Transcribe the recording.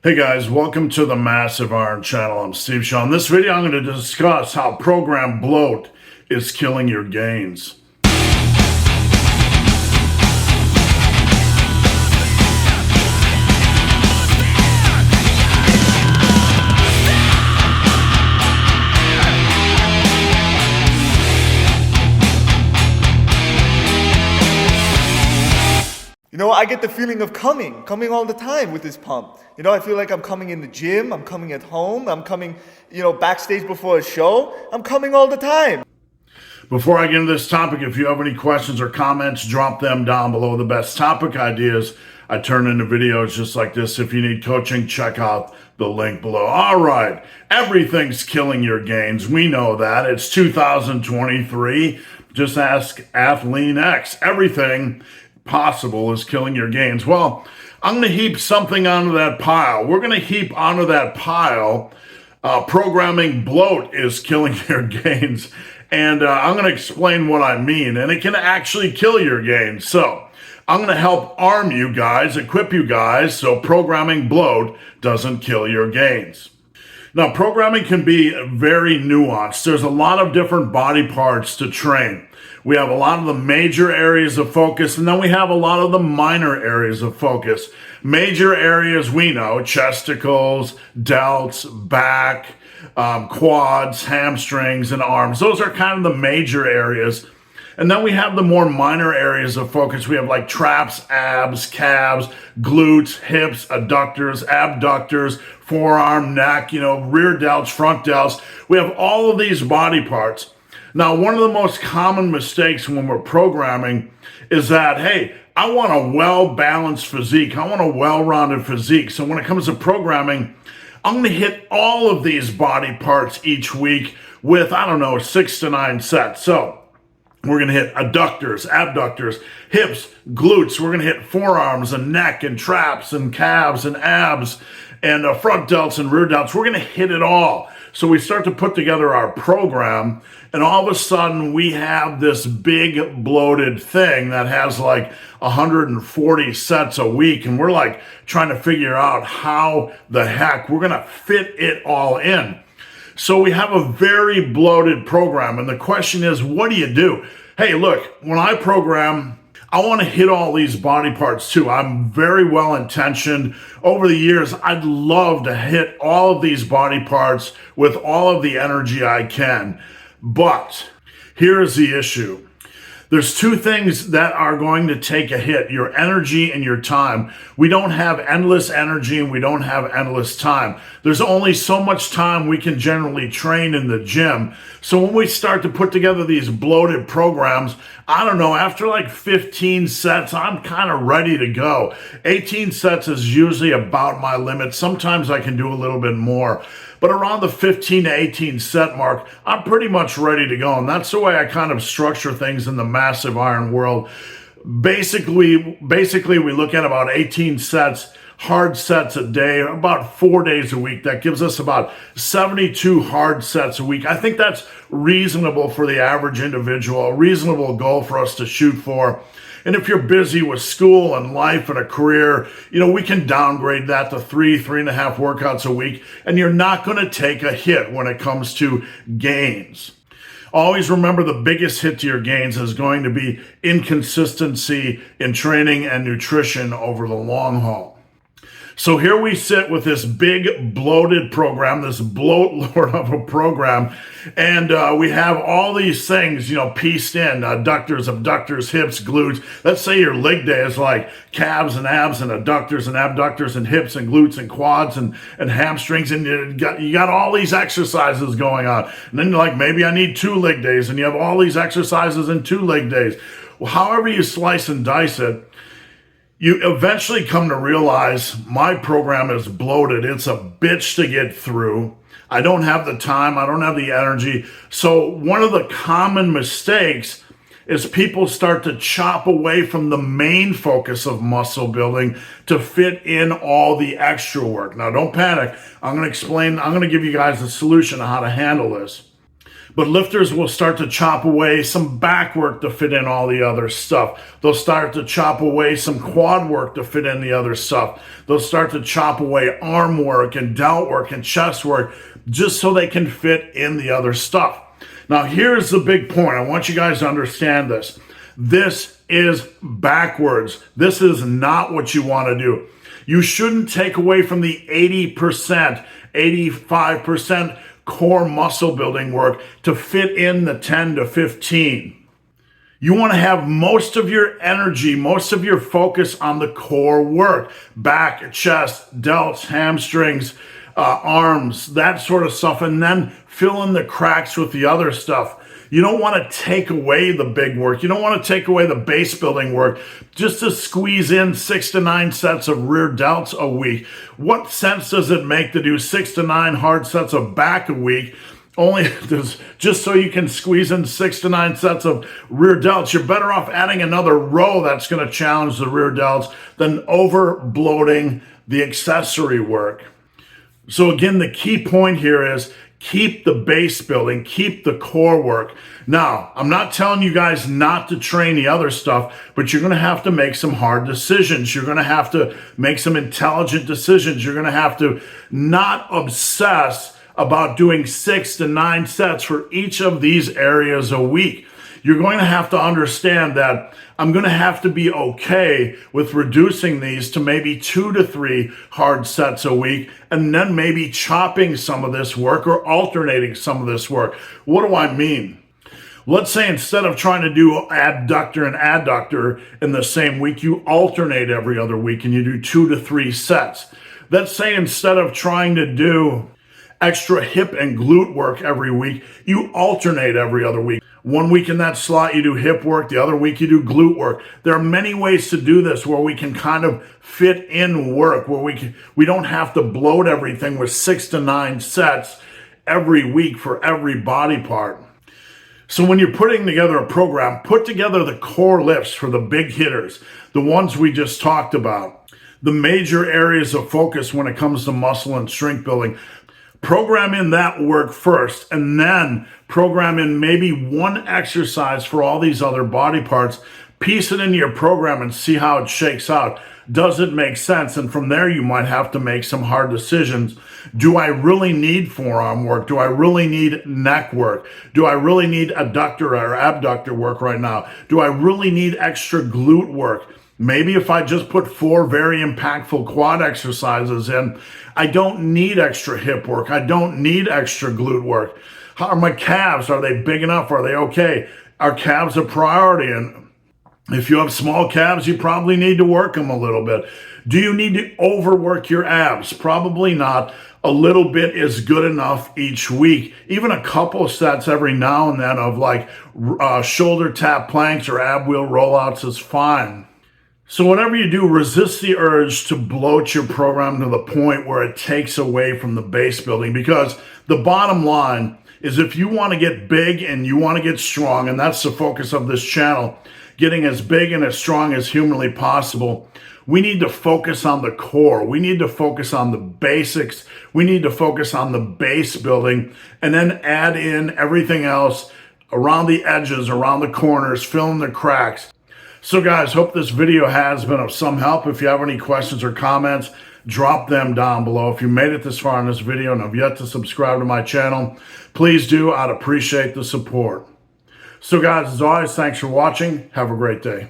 Hey guys, welcome to the Massive Iron Channel. I'm Steve Shaw. In this video, I'm going to discuss how program bloat is killing your gains. I get the feeling of coming all the time with this pump. I feel like I'm coming in the gym, I'm coming at home, I'm coming, backstage before a show. I'm coming all the time. Before I get into this topic, if you have any questions or comments, drop them down below. The best topic ideas I turn into videos just like this. If you need coaching, check out the link below. All right, everything's killing your gains. We know that. It's 2023. Just ask Athlean X. Everything possible is killing your gains. Well, I'm going to heap something onto that pile. We're going to heap onto that pile programming bloat is killing your gains. And I'm going to explain what I mean. And it can actually kill your gains. So I'm going to help arm you guys, equip you guys, so programming bloat doesn't kill your gains. Now, programming can be very nuanced. There's a lot of different body parts to train. We have a lot of the major areas of focus, and then we have a lot of the minor areas of focus. Major areas we know: chesticles, delts, back, quads, hamstrings, and arms. Those are kind of the major areas. And then we have the more minor areas of focus. We have like traps, abs, calves, glutes, hips, adductors, abductors, forearm, neck, rear delts, front delts. We have all of these body parts. Now, one of the most common mistakes when we're programming is that, hey, I want a well-balanced physique. I want a well-rounded physique. So when it comes to programming, I'm going to hit all of these body parts each week with, 6 to 9 sets. So we're going to hit adductors, abductors, hips, glutes. We're going to hit forearms and neck and traps and calves and abs and front delts and rear delts. We're going to hit it all. So we start to put together our program, and all of a sudden we have this big bloated thing that has like 140 sets a week, and we're like trying to figure out how the heck we're going to fit it all in. So we have a very bloated program, and the question is, what do you do? Hey, look, when I program, I want to hit all these body parts too. I'm very well intentioned. Over the years, I'd love to hit all of these body parts with all of the energy I can. But here is the issue. There's two things that are going to take a hit: your energy and your time. We don't have endless energy and we don't have endless time. There's only so much time we can generally train in the gym. So when we start to put together these bloated programs, after like 15 sets, I'm kind of ready to go. 18 sets is usually about my limit. Sometimes I can do a little bit more. But around the 15 to 18 set mark, I'm pretty much ready to go. And that's the way I kind of structure things in the massive iron world. Basically, we look at about 18 sets, hard sets a day, about 4 days a week. That gives us about 72 hard sets a week. I think that's reasonable for the average individual, a reasonable goal for us to shoot for. And if you're busy with school and life and a career, we can downgrade that to 3.5 workouts a week, and you're not going to take a hit when it comes to gains. Always remember, the biggest hit to your gains is going to be inconsistency in training and nutrition over the long haul. So here we sit with this big bloated program, this bloat lord of a program, and we have all these things, pieced in: adductors, abductors, hips, glutes. Let's say your leg day is like calves and abs and adductors and abductors and hips and glutes and quads and hamstrings, and you got all these exercises going on. And then you're like, maybe I need 2 leg days, and you have all these exercises in 2 leg days. Well, however you slice and dice it, you eventually come to realize my program is bloated. It's a bitch to get through. I don't have the time. I don't have the energy. So one of the common mistakes is people start to chop away from the main focus of muscle building to fit in all the extra work. Now, don't panic. I'm going to give you guys a solution on how to handle this. But lifters will start to chop away some back work to fit in all the other stuff. They'll start to chop away some quad work to fit in the other stuff. They'll start to chop away arm work and delt work and chest work just so they can fit in the other stuff. Now, here's the big point. I want you guys to understand this. This is backwards. This is not what you want to do. You shouldn't take away from the 80%, 85% core muscle building work to fit in the 10 to 15. You want to have most of your energy, most of your focus on the core work. Back, chest, delts, hamstrings, arms, that sort of stuff, and then fill in the cracks with the other stuff. You don't want to take away the big work. You don't want to take away the base building work just to squeeze in 6 to 9 sets of rear delts a week. What sense does it make to do 6 to 9 hard sets of back a week? Only just so you can squeeze in 6 to 9 sets of rear delts. You're better off adding another row that's going to challenge the rear delts than over bloating the accessory work. So again, the key point here is keep the base building, keep the core work. Now, I'm not telling you guys not to train the other stuff, but you're going to have to make some hard decisions. You're going to have to make some intelligent decisions. You're going to have to not obsess about doing 6 to 9 sets for each of these areas a week. You're going to have to understand that I'm going to have to be okay with reducing these to maybe 2 to 3 hard sets a week, and then maybe chopping some of this work or alternating some of this work. What do I mean? Let's say instead of trying to do adductor and adductor in the same week, you alternate every other week and you do 2 to 3 sets. Let's say instead of trying to do extra hip and glute work every week, you alternate every other week. One week in that slot, you do hip work. The other week, you do glute work. There are many ways to do this where we can kind of fit in work, where we don't have to bloat everything with 6 to 9 sets every week for every body part. So when you're putting together a program, put together the core lifts for the big hitters, the ones we just talked about, the major areas of focus when it comes to muscle and strength building. Program in that work first, and then program in maybe one exercise for all these other body parts. Piece it into your program and see how it shakes out. Does it make sense? And from there, you might have to make some hard decisions. Do I really need forearm work? Do I really need neck work? Do I really need adductor or abductor work right now? Do I really need extra glute work? Maybe if I just put 4 very impactful quad exercises in, I don't need extra hip work. I don't need extra glute work. How are my calves? Are they big enough? Are they okay? Are calves a priority? And if you have small calves, you probably need to work them a little bit. Do you need to overwork your abs? Probably not. A little bit is good enough each week. Even a couple sets every now and then of like shoulder tap planks or ab wheel rollouts is fine. So whatever you do, resist the urge to bloat your program to the point where it takes away from the base building, because the bottom line is if you want to get big and you want to get strong, and that's the focus of this channel, getting as big and as strong as humanly possible, we need to focus on the core. We need to focus on the basics. We need to focus on the base building and then add in everything else around the edges, around the corners, fill in the cracks. So guys, hope this video has been of some help. If you have any questions or comments, drop them down below. If you made it this far in this video and have yet to subscribe to my channel, please do. I'd appreciate the support. So guys, as always, thanks for watching. Have a great day.